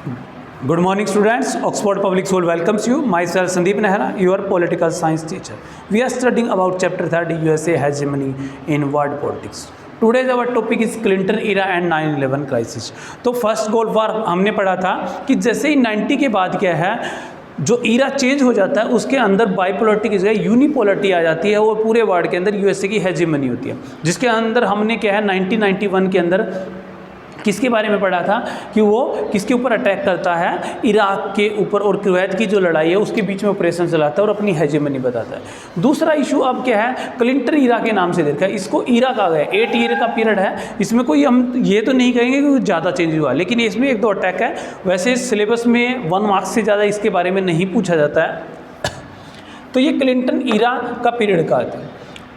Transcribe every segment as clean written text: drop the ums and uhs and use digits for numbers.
Good morning, students. Oxford Public School welcomes you. Myself, Sandeep Nehra, your political science teacher. We are studying about chapter 30, USA hegemony in world politics. Today's our topic is Clinton era and 9/11 crisis. तो first golf वार हमने पढ़ा था कि जैसे ही 90 के बाद क्या है, जो ईरा चेंज हो जाता है उसके अंदर बाइपोलरिटी की जगह यूनिपोलरिटी आ जाती है और पूरे वर्ल्ड के अंदर यूएसए की हेजेमनी होती है, जिसके अंदर हमने क्या है 1991 के अंदर किसके बारे में पढ़ा था कि वो किसके ऊपर अटैक करता है, इराक के ऊपर, और कुवैत की जो लड़ाई है उसके बीच में ऑपरेशन चलाता है और अपनी हेजेमनी बताता है। दूसरा इशू अब क्या है, क्लिंटन इरा के नाम से देखा है, इसको इरा कहा गया, 8 ईयर का पीरियड है। इसमें कोई हम ये तो नहीं कहेंगे कि ज़्यादा चेंज हुआ, लेकिन इसमें 1-2 अटैक है। वैसे सिलेबस में 1 मार्क्स से ज़्यादा इसके बारे में नहीं पूछा जाता है। तो ये क्लिंटन इरा का पीरियड का आता है।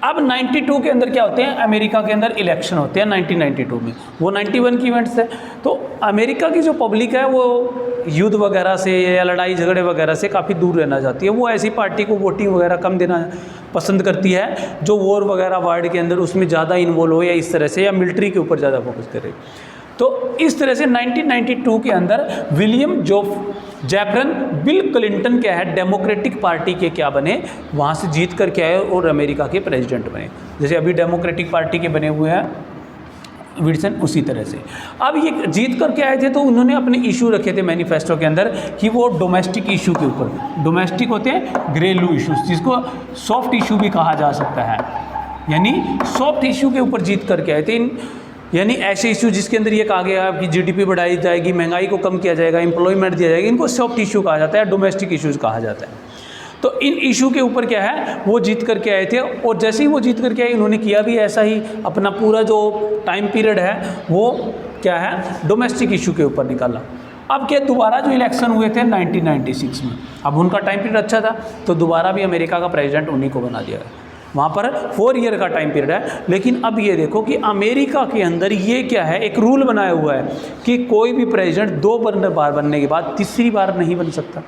अब 92 के अंदर क्या होते हैं, अमेरिका के अंदर इलेक्शन होते हैं 1992 में, वो 91 की इवेंट्स है। तो अमेरिका की जो पब्लिक है वो युद्ध वगैरह से या लड़ाई झगड़े वगैरह से काफ़ी दूर रहना चाहती है। वो ऐसी पार्टी को वोटिंग वगैरह कम देना पसंद करती है जो वॉर वगैरह वर्ल्ड के अंदर उसमें ज़्यादा इन्वॉल्व हो, या इस तरह से, या मिलिट्री के ऊपर ज़्यादा फोकस करे। तो इस तरह से 1992 के अंदर विलियम जेफरसन बिल क्लिंटन क्या है, डेमोक्रेटिक पार्टी के क्या बने, वहाँ से जीत कर क्या है और अमेरिका के प्रेसिडेंट बने। जैसे अभी डेमोक्रेटिक पार्टी के बने हुए हैं विल्सन, उसी तरह से अब ये जीत कर के आए थे। तो उन्होंने अपने इशू रखे थे मैनिफेस्टो के अंदर कि वो डोमेस्टिक इशू के ऊपर, डोमेस्टिक होते हैं घरेलू इशूज, जिसको सॉफ्ट इशू भी कहा जा सकता है, यानी सॉफ्ट इशू के ऊपर जीत करके आए थे। यानी ऐसे इशू जिसके अंदर ये कहा गया कि जीडीपी बढ़ाई जाएगी, महंगाई को कम किया जाएगा, एम्प्लॉयमेंट दिया जाएगा, इनको सॉफ्ट इशू कहा जाता है, डोमेस्टिक इशूज़ कहा जाता है। तो इन इशू के ऊपर क्या है, वो जीत करके आए थे, और जैसे ही वो जीत करके आए इन्होंने किया भी ऐसा ही, अपना पूरा जो टाइम पीरियड है वो क्या है डोमेस्टिक इशू के ऊपर निकाला। अब क्या, दोबारा जो इलेक्शन हुए थे 1996 में, अब उनका टाइम पीरियड अच्छा था तो दोबारा भी अमेरिका का प्रेसिडेंट उन्हीं को बना दिया गया। वहाँ पर 4 ईयर का टाइम पीरियड है। लेकिन अब ये देखो कि अमेरिका के अंदर ये क्या है, एक रूल बनाया हुआ है कि कोई भी प्रेसिडेंट 2 बार बनने के बाद तीसरी बार नहीं बन सकता,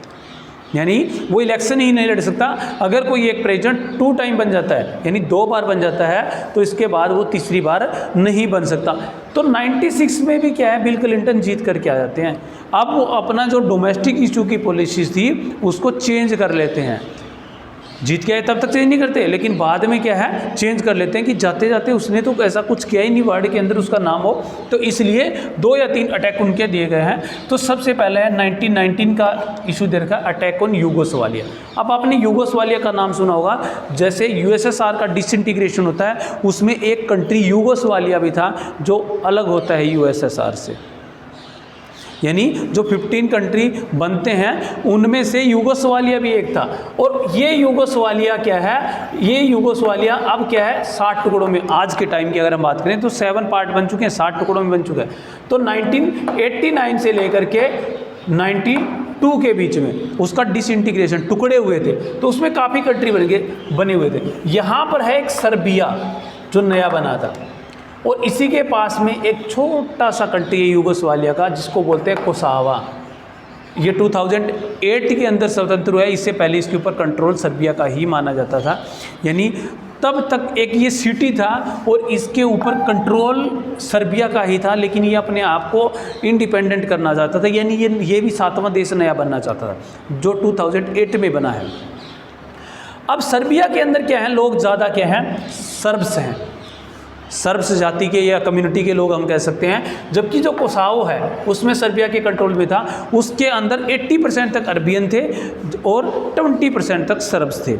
यानी वो इलेक्शन ही नहीं लड़ सकता। अगर कोई एक प्रेसिडेंट 2 टाइम बन जाता है, यानी 2 बार बन जाता है, तो इसके बाद वो तीसरी बार नहीं बन सकता। तो 96 में भी क्या है, बिल क्लिंटन जीत करके आ जाते हैं। अब वो अपना जो डोमेस्टिक इशू की पॉलिसीज थी उसको चेंज कर लेते हैं। जीत के आए तब तक चेंज नहीं करते, लेकिन बाद में क्या है चेंज कर लेते हैं कि जाते जाते उसने तो ऐसा कुछ किया ही नहीं वर्ल्ड के अंदर उसका नाम हो, तो इसलिए 2 या 3 अटैक उनके दिए गए हैं। तो सबसे पहले है 1919 का इशू दे रखा है, अटैक ऑन यूगोस्लाविया। अब आपने यूगोस्लाविया का नाम सुना होगा, जैसे यूएसएसआर का डिसइंटीग्रेशन होता है उसमें एक कंट्री यूगोस्लाविया भी था जो अलग होता है यूएसएसआर से, यानी जो 15 कंट्री बनते हैं उनमें से यूगोस्लाविया भी एक था। और ये यूगोस्लाविया क्या है, ये यूगोस्लाविया अब क्या है 60 टुकड़ों में, आज के टाइम की अगर हम बात करें तो 7 पार्ट बन चुके हैं, 60 टुकड़ों में बन चुका है। तो 1989 से लेकर के 92 के बीच में उसका डिसइंटीग्रेशन, टुकड़े हुए थे, तो उसमें काफ़ी कंट्री बने हुए थे। यहाँ पर है एक सर्बिया जो नया बना था, और इसी के पास में एक छोटा सा कंट्री है यूगोस्लाविया का जिसको बोलते हैं कोसावा। ये 2008 के अंदर स्वतंत्र हुआ है, इससे पहले इसके ऊपर कंट्रोल सर्बिया का ही माना जाता था। यानी तब तक एक ये सिटी था और इसके ऊपर कंट्रोल सर्बिया का ही था, लेकिन ये अपने आप को इंडिपेंडेंट करना चाहता था, यानी ये भी 7वां देश नया बनना चाहता था जो 2008 में बना है। अब सर्बिया के अंदर क्या है, लोग ज़्यादा क्या हैं, सर्ब्स हैं, सर्ब्स जाति के या कम्युनिटी के लोग हम कह सकते हैं। जबकि जो कोसावो है उसमें सर्बिया के कंट्रोल में था, उसके अंदर 80% तक अरबियन थे और 20% तक सर्ब्स थे।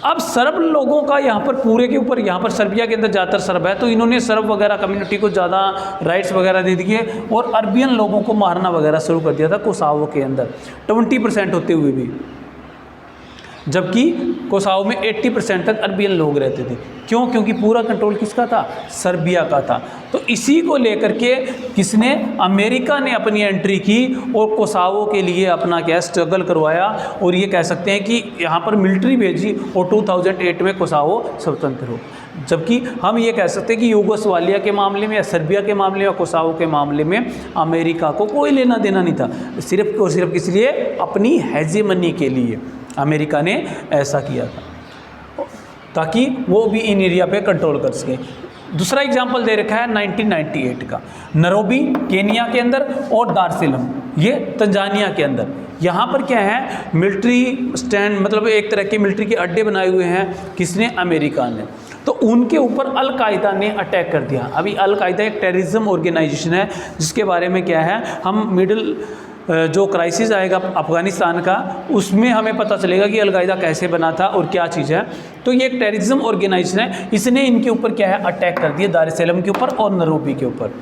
अब सर्ब लोगों का यहाँ पर पूरे के ऊपर, यहाँ पर सर्बिया के अंदर ज़्यादातर सर्ब है, तो इन्होंने सर्ब वगैरह कम्युनिटी को ज़्यादा राइट्स वगैरह दे दिए और अरबियन लोगों को मारना वगैरह शुरू कर दिया था कोसावो के अंदर 20% होते हुए भी, जबकि कोसावो में 80% तक अरबियन लोग रहते थे। क्यों? क्योंकि पूरा कंट्रोल किसका था, सर्बिया का था। तो इसी को लेकर के किसने, अमेरिका ने अपनी एंट्री की और कोसावो के लिए अपना क्या स्ट्रगल करवाया, और ये कह सकते हैं कि यहाँ पर मिलिट्री भेजी और 2008 में कोसावो स्वतंत्र हो। जबकि हम ये कह सकते हैं कि यूगोस्लाविया के मामले में या सर्बिया के मामले में या कोसावो के मामले में अमेरिका को कोई लेना देना नहीं था, सिर्फ और सिर्फ किस लिए, अपनी हेजेमनी के लिए अमेरिका ने ऐसा किया था ताकि वो भी इन एरिया पे कंट्रोल कर सके। दूसरा एग्जाम्पल दे रखा है 1998 का, नैरोबी केनिया के अंदर और दार सलाम ये तंजानिया के अंदर। यहाँ पर क्या है, मिलिट्री स्टैंड, मतलब एक तरह के मिलिट्री के अड्डे बनाए हुए हैं। किसने? अमेरिका ने। तो उनके ऊपर अल-कायदा ने अटैक कर दिया। अभी अल-कायदा एक टेररिज्म ऑर्गेनाइजेशन है, जिसके बारे में क्या है, हम मिडिल जो क्राइसिस आएगा अफ़गानिस्तान का, उसमें हमें पता चलेगा कि अल-कायदा कैसे बना था और क्या चीज़ है। तो ये एक टेररिज्म ऑर्गेनाइजेशन है, इसने इनके ऊपर क्या है, अटैक कर दिया, दार एस-सलाम के ऊपर और नैरोबी के ऊपर।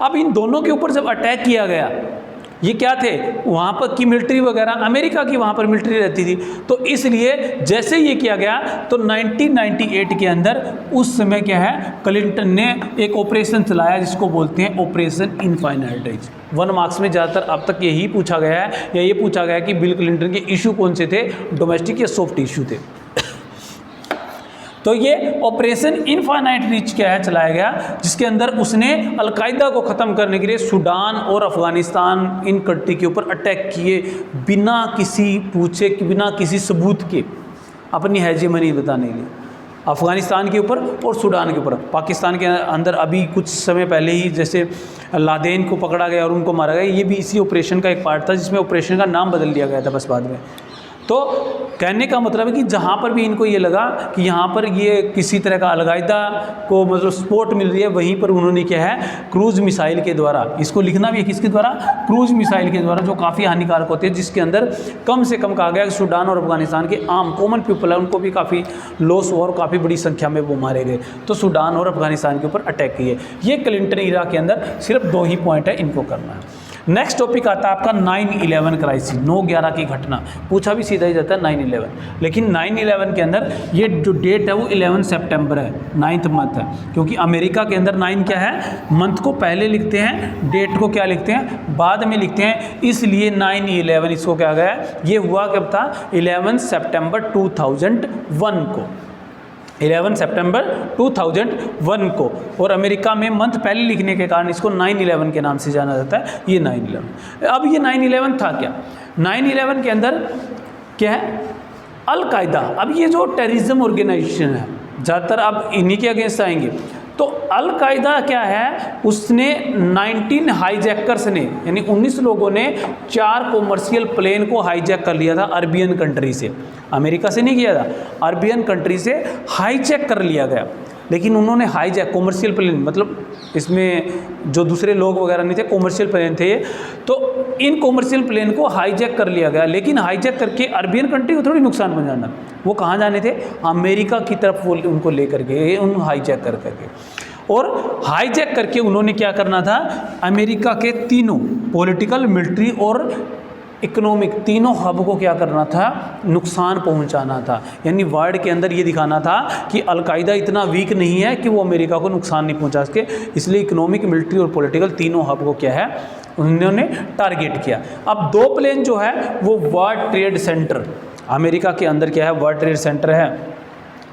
अब इन दोनों के ऊपर जब अटैक किया गया, ये क्या थे, वहाँ पर की मिलिट्री वगैरह, अमेरिका की वहाँ पर मिलिट्री रहती थी, तो इसलिए जैसे ये किया गया तो 1998 के अंदर उस समय क्या है, क्लिंटन ने एक ऑपरेशन चलाया जिसको बोलते हैं ऑपरेशन इनफाइनाइट रेंज। 1 मार्क्स में ज़्यादातर अब तक यही पूछा गया है, या ये पूछा गया कि बिल क्लिंटन के इशू कौन से थे, डोमेस्टिक या सॉफ्ट इशू थे। तो ये ऑपरेशन इनफाइनाइट रीच क्या है, चलाया गया, जिसके अंदर उसने अल-कायदा को ख़त्म करने के लिए सूडान और अफ़गानिस्तान, इन कंट्री के ऊपर अटैक किए, बिना किसी पूछे, बिना किसी सबूत के, अपनी हेजेमनी बताने के लिए अफ़गानिस्तान के ऊपर और सूडान के ऊपर। पाकिस्तान के अंदर अभी कुछ समय पहले ही जैसे लादेन को पकड़ा गया और उनको मारा गया, ये भी इसी ऑपरेशन का एक पार्ट था, जिसमें ऑपरेशन का नाम बदल दिया गया था बस बाद में। तो कहने का मतलब है कि जहाँ पर भी इनको ये लगा कि यहाँ पर ये किसी तरह का अल-कायदा को मतलब सपोर्ट मिल रही है, वहीं पर उन्होंने क्या है, क्रूज़ मिसाइल के द्वारा, इसको लिखना भी है किसके द्वारा, क्रूज़ मिसाइल के द्वारा, जो काफ़ी हानिकारक होते हैं, जिसके अंदर कम से कम कहा गया कि सूडान और अफगानिस्तान के आम कॉमन पीपल है, उनको भी काफ़ी लॉस हुआ और काफ़ी बड़ी संख्या में वो मारे गए। तो सूडान और अफगानिस्तान के ऊपर अटैक किए। ये क्लिंटन इरा के अंदर सिर्फ 2 ही पॉइंट है, इनको करना है। नेक्स्ट टॉपिक आता है आपका 9/11 क्राइसिस, 9/11 की घटना। पूछा भी सीधा ही जाता है 9/11, लेकिन 9/11 के अंदर ये जो डेट है वो 11 सितंबर है, 9th मंथ है, क्योंकि अमेरिका के अंदर 9 क्या है, मंथ को पहले लिखते हैं, डेट को क्या लिखते हैं, बाद में लिखते हैं, इसलिए 9/11 इसको क्या गया है। ये हुआ कब था, 11 सितंबर 2001 को, 11 सितंबर 2001 को, और अमेरिका में मंथ पहले लिखने के कारण इसको 9/11 के नाम से जाना जाता है। ये 9/11। अब ये 9/11 था क्या, 9/11 के अंदर क्या है, अल-कायदा। अब ये जो टेररिज्म ऑर्गेनाइजेशन है, ज़्यादातर अब इन्हीं के अगेंस्ट आएंगे। तो अल-कायदा क्या है, उसने 19 हाईजैकर्स ने, यानी 19 लोगों ने 4 कॉमर्शियल प्लेन को हाईजैक कर लिया था अरबियन कंट्री से। अमेरिका से नहीं किया था, अरबियन कंट्री से हाईजैक कर लिया गया। लेकिन उन्होंने हाईजैक कॉमर्शियल प्लेन, मतलब इसमें जो दूसरे लोग वगैरह नहीं थे, कॉमर्शियल प्लेन थे ये, तो इन कॉमर्शियल प्लेन को हाईजैक कर लिया गया। लेकिन हाईजैक करके अरबियन कंट्री को थोड़ी नुकसान पहुंचाना, वो कहाँ जाने थे, अमेरिका की तरफ वो उनको लेकर के, उन हाईजैक कर करके, और हाईजैक करके उन्होंने क्या करना था, अमेरिका के तीनों पॉलिटिकल, मिलिट्री और इकोनॉमिक तीनों हब को क्या करना था, नुकसान पहुंचाना था। यानी वर्ल्ड के अंदर ये दिखाना था कि अल-कायदा इतना वीक नहीं है कि वो अमेरिका को नुकसान नहीं पहुंचा सके, इसलिए इकोनॉमिक, मिलिट्री और पॉलिटिकल तीनों हब को क्या है, उन्होंने टारगेट किया। अब 2 प्लेन जो है वो वर्ल्ड ट्रेड सेंटर, अमेरिका के अंदर क्या है, वर्ल्ड ट्रेड सेंटर है,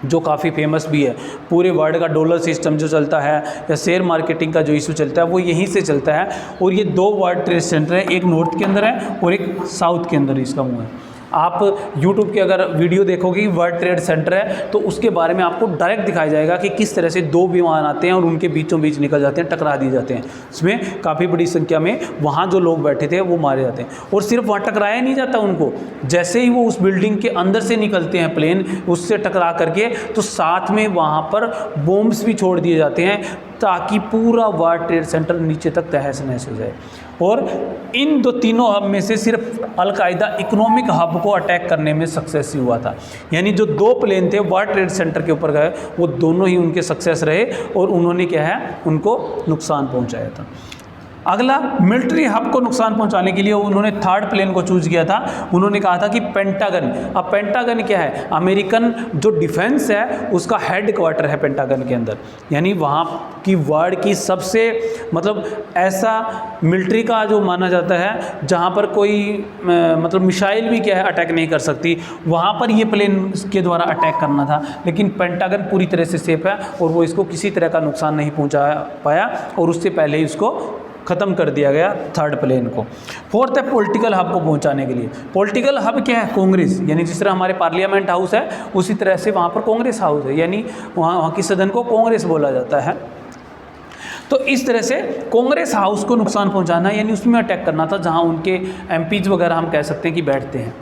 जो काफ़ी फेमस भी है। पूरे वर्ल्ड का डॉलर सिस्टम जो चलता है या शेयर मार्केटिंग का जो इशू चलता है वो यहीं से चलता है। और ये 2 वर्ल्ड ट्रेड सेंटर है, एक नॉर्थ के अंदर है और एक साउथ के अंदर इसका मुँह है। आप YouTube के अगर वीडियो देखोगे कि वर्ल्ड ट्रेड सेंटर है, तो उसके बारे में आपको डायरेक्ट दिखाया जाएगा कि किस तरह से 2 विमान आते हैं और उनके बीचों बीच निकल जाते हैं, टकरा दिए जाते हैं। इसमें काफ़ी बड़ी संख्या में वहाँ जो लोग बैठे थे वो मारे जाते हैं। और सिर्फ वहाँ टकराया नहीं जाता उनको, जैसे ही वो उस बिल्डिंग के अंदर से निकलते हैं प्लेन, उससे टकरा करके, तो साथ में वहाँ पर बॉम्ब्स भी छोड़ दिए जाते हैं, ताकि पूरा वर्ल्ड ट्रेड सेंटर नीचे तक तहस नहस हो जाए। और इन तीनों हब में से सिर्फ अल-कायदा इकोनॉमिक हब को अटैक करने में सक्सेस ही हुआ था। यानी जो 2 प्लेन थे वर्ल्ड ट्रेड सेंटर के ऊपर गए, वो दोनों ही उनके सक्सेस रहे और उन्होंने क्या है, उनको नुकसान पहुंचाया था। अगला, मिलिट्री हब को नुकसान पहुंचाने के लिए उन्होंने 3rd प्लेन को चूज किया था। उन्होंने कहा था कि पेंटागन। अब पेंटागन क्या है, अमेरिकन जो डिफेंस है उसका हेड क्वार्टर है पेंटागन के अंदर। यानी वहाँ की वर्ल्ड की सबसे मतलब ऐसा मिलिट्री का जो माना जाता है जहाँ पर कोई मतलब मिसाइल भी क्या है अटैक नहीं कर सकती, वहाँ पर ये प्लेन के द्वारा अटैक करना था। लेकिन पेंटागन पूरी तरह से सेफ है और वो इसको किसी तरह का नुकसान नहीं पहुँचा पाया और उससे पहले ही उसको ख़त्म कर दिया गया 3rd प्लेन को। 4th है पॉलिटिकल हब को पहुंचाने के लिए। पॉलिटिकल हब क्या है, कांग्रेस। यानी जिस तरह हमारे पार्लियामेंट हाउस है उसी तरह से वहाँ पर कांग्रेस हाउस है, यानी वहाँ की सदन को कांग्रेस बोला जाता है। तो इस तरह से कांग्रेस हाउस को नुकसान पहुंचाना यानी उसमें अटैक करना था जहां उनके एमपीज वगैरह हम कह सकते हैं कि बैठते हैं,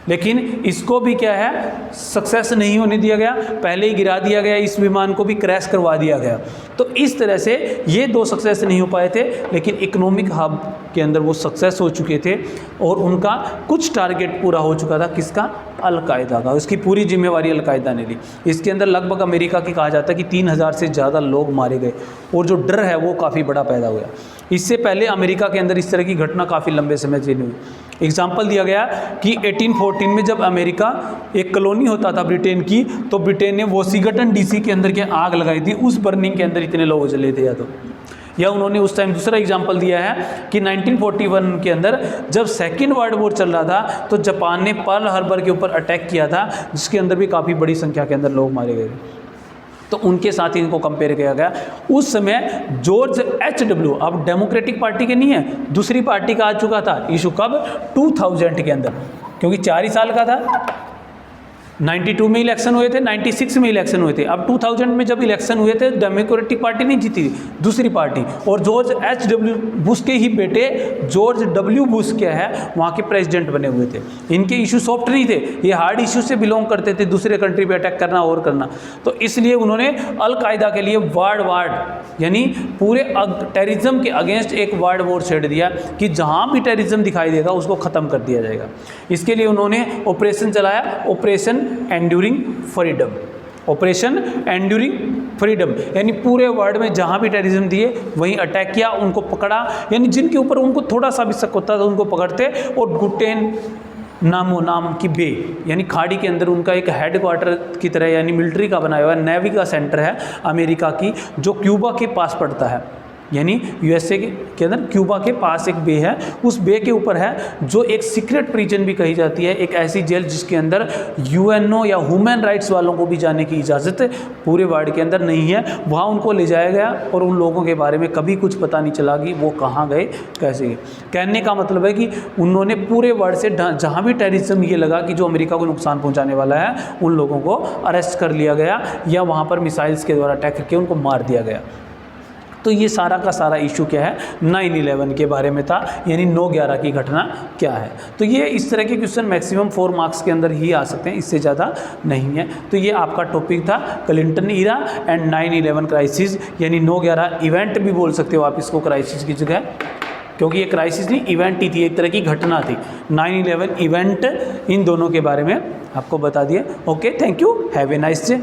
लेकिन इसको भी क्या है सक्सेस नहीं होने दिया गया, पहले ही गिरा दिया गया, इस विमान को भी क्रैश करवा दिया गया। तो इस तरह से ये दो सक्सेस नहीं हो पाए थे, लेकिन इकोनॉमिक हब के अंदर वो सक्सेस हो चुके थे और उनका कुछ टारगेट पूरा हो चुका था। किसका? अलकायदा का। उसकी पूरी जिम्मेवारी अलकायदा ने ली। इसके अंदर लगभग अमेरिका की कहा जाता है कि 3000 से ज़्यादा लोग मारे गए और जो डर है वो काफ़ी बड़ा पैदा हुआ। इससे पहले अमेरिका के अंदर इस तरह की घटना काफ़ी लंबे समय से नहीं हुई। एग्जाम्पल दिया गया कि 1814 में जब अमेरिका एक कॉलोनी होता था ब्रिटेन की, तो ब्रिटेन ने वॉशिंगटन डीसी के अंदर के आग लगाई थी, उस बर्निंग के अंदर इतने लोग जले थे। या उन्होंने उस टाइम दूसरा एग्जाम्पल दिया है कि 1941 के अंदर जब सेकेंड वर्ल्ड वॉर चल रहा था तो जापान ने पर्ल हार्बर के ऊपर अटैक किया था, जिसके अंदर भी काफ़ी बड़ी संख्या के अंदर लोग मारे गए। तो उनके साथ ही इनको कंपेयर किया गया। उस समय जॉर्ज H.W. अब डेमोक्रेटिक पार्टी के नहीं है, दूसरी पार्टी का आ चुका था इशू। कब? 2000 के अंदर, क्योंकि 4 ही साल का था। 92 में इलेक्शन हुए थे, 96 में इलेक्शन हुए थे। अब 2000 में जब इलेक्शन हुए थे डेमोक्रेटिक पार्टी नहीं जीती, दूसरी पार्टी, और जॉर्ज H.W. बुश के ही बेटे जॉर्ज W. बुश क्या है वहाँ के प्रेसिडेंट बने हुए थे। इनके इशू सॉफ्ट नहीं थे, ये हार्ड इशू से बिलोंग करते थे, दूसरे कंट्री पे अटैक करना और करना। तो इसलिए उन्होंने अलकायदा के लिए वर्ल्ड यानी पूरे टेररिज्म के अगेंस्ट एक वर्ल्ड वॉर छेड़ दिया कि जहाँ भी टेररिज्म दिखाई देगा उसको ख़त्म कर दिया जाएगा। इसके लिए उन्होंने ऑपरेशन चलाया, operation enduring freedom. Operation enduring freedom यानी पूरे वर्ल्ड में जहाँ भी टेररिज्म दिए वहीं अटैक किया, उनको पकड़ा, यानी जिनके ऊपर उनको थोड़ा सा भी शक होता था उनको पकड़ते। और गुटेन नाम की बे यानी खाड़ी के अंदर उनका एक हेडक्वार्टर की तरह यानी मिलिट्री का बनाया हुआ नेवी का सेंटर है अमेरिका की, जो क्यूबा के पास पड़ता है। यानी यूएसए के अंदर क्यूबा के पास एक बे है, उस बे के ऊपर है जो एक सीक्रेट प्रिजन भी कही जाती है, एक ऐसी जेल जिसके अंदर यूएनओ या ह्यूमन राइट्स वालों को भी जाने की इजाज़त पूरे वर्ल्ड के अंदर नहीं है। वहाँ उनको ले जाया गया और उन लोगों के बारे में कभी कुछ पता नहीं चला कि वो कहाँ गए, कैसे गए। कहने का मतलब है कि उन्होंने पूरे वर्ल्ड से जहाँ भी टेररिज्म ये लगा कि जो अमेरिका को नुकसान पहुँचाने वाला है, उन लोगों को अरेस्ट कर लिया गया या वहाँ पर मिसाइल्स के द्वारा अटैक करके उनको मार दिया गया। तो ये सारा का सारा इशू क्या है 9/11 के बारे में था, यानी 9/11 की घटना क्या है। तो ये इस तरह के क्वेश्चन मैक्सिमम 4 मार्क्स के अंदर ही आ सकते हैं, इससे ज़्यादा नहीं है। तो ये आपका टॉपिक था क्लिंटन ईरा एंड 9/11 क्राइसिस, यानी 9/11 इवेंट भी बोल सकते हो आप इसको क्राइसिस की जगह, क्योंकि ये क्राइसिस नहीं इवेंट ही थी, एक तरह की घटना थी। 9/11 इवेंट इन दोनों के बारे में आपको बता दिए। Okay, thank you, have a nice day.